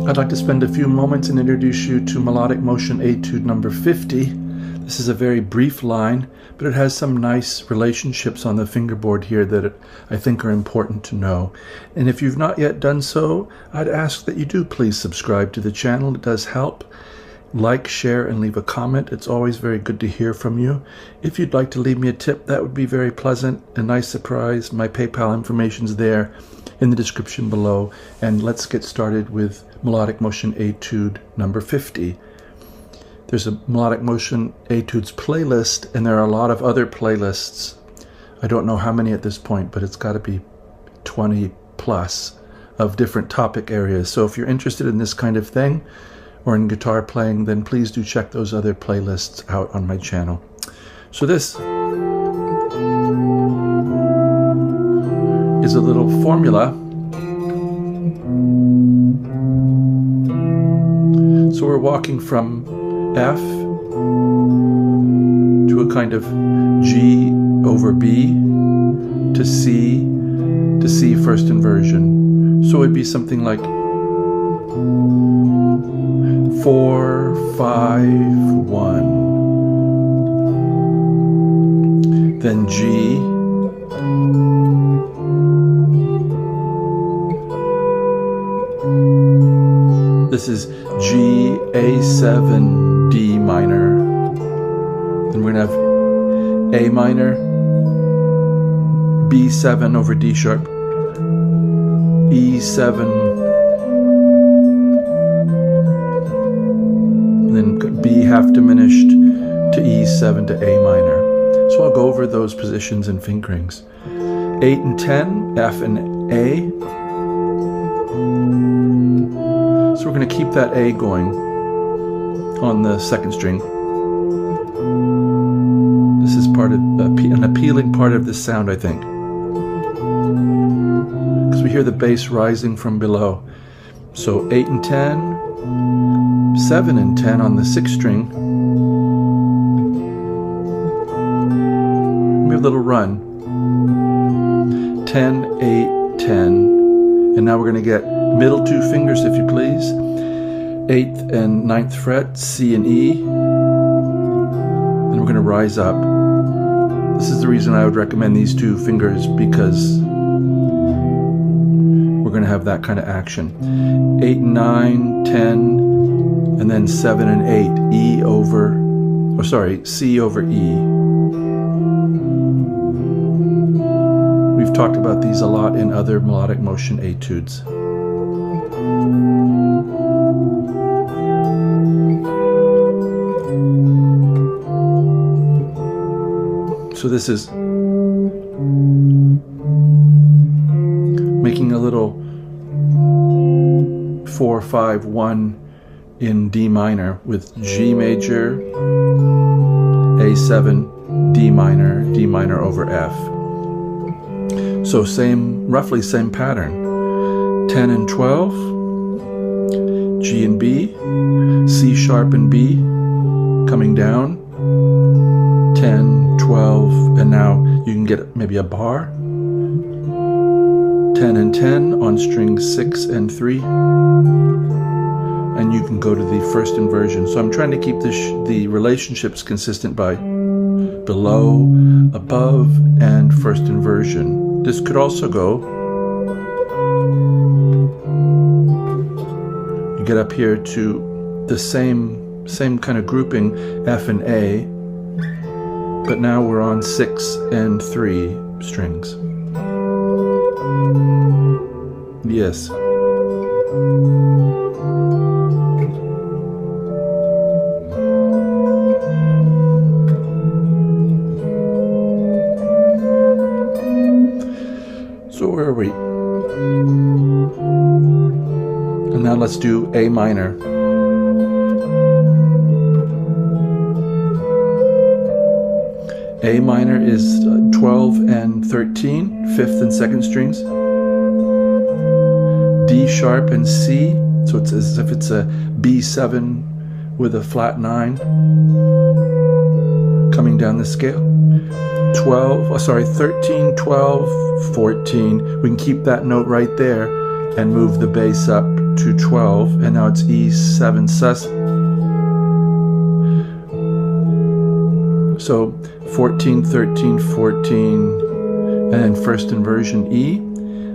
I'd like to spend a few moments and introduce you to Melodic Motion Etude number 50. This is a very brief line, but it has some nice relationships on the fingerboard here that I think are important to know. And if you've not yet done so, I'd ask that you do please subscribe to the channel. It does help. Like, share, and leave a comment. It's always very good to hear from you. If you'd like to leave me a tip, that would be very pleasant. A nice surprise. My PayPal information's there in the description below. And let's get started with Melodic Motion Etude number 50. There's a Melodic Motion Etudes playlist, and there are a lot of other playlists. I don't know how many at this point, but it's got to be 20 plus of different topic areas. So if you're interested in this kind of thing, or in guitar playing, then please do check those other playlists out on my channel. So this is a little formula. So we're walking from F to a kind of G over B to C first inversion. So it'd be something like 4, 5, 1, then G, this is G, A7, D minor, then we're going to have A minor, B7 over D sharp, E7, then B half diminished to E7 to A minor. So I'll go over those positions and fingerings. 8 and 10, F and A. So we're going to keep that A going on the second string. This is part of an appealing part of this sound, I think, because we hear the bass rising from below. So 8 and 10. 7 and 10 on the 6th string. We have a little run. 10, 8, 10. And now we're going to get middle two fingers, if you please. 8th and 9th fret, C and E. Then we're going to rise up. This is the reason I would recommend these two fingers, because we're going to have that kind of action. 8, 9, 10. And then 7 and 8, C over E. We've talked about these a lot in other Melodic Motion Etudes. So this is making a little 4, 5, 1 in D minor with G major, A7, D minor over F. So roughly same pattern. 10 and 12, G and B, C sharp and B, coming down, 10, 12, and now you can get maybe a bar. 10 and 10 on strings 6 and 3. And you can go to the first inversion. So I'm trying to keep the relationships consistent by below, above, and first inversion. This could also go, you get up here to the same kind of grouping, F and A, but now we're on 6 and 3 strings. Yes. So where are we? And now let's do A minor. A minor is 12 and 13, 5th and 2nd strings. D sharp and C, so it's as if it's a B7 with a flat 9 coming down the scale. 13, 12, 14. We can keep that note right there and move the bass up to 12, and now it's E7 sus. So 14, 13, 14, and then first inversion E,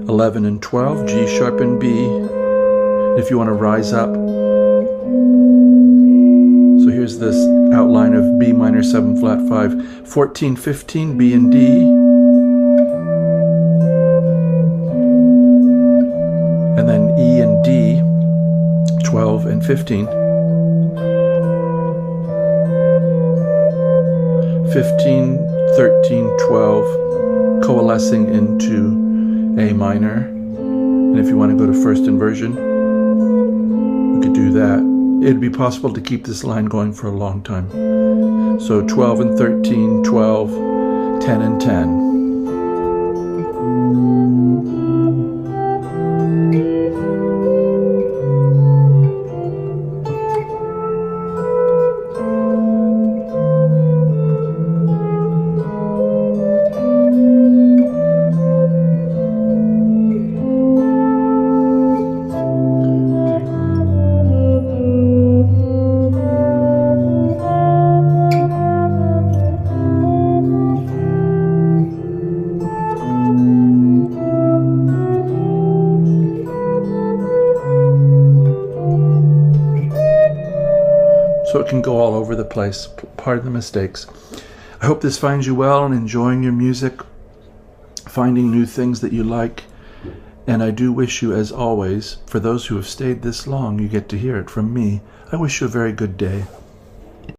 11 and 12, G sharp and B. If you want to rise up, so here's this outline of B minor 7 flat 5, 14, 15, B and D, and then E and D, 12 and 15, 15, 13, 12, coalescing into A minor. And if you want to go to first inversion, we could do that. It'd be possible to keep this line going for a long time. So 12 and 13, 12, 10 and 10. So it can go all over the place. Pardon the mistakes. I hope this finds you well and enjoying your music, finding new things that you like. And I do wish you, as always, for those who have stayed this long, you get to hear it from me. I wish you a very good day.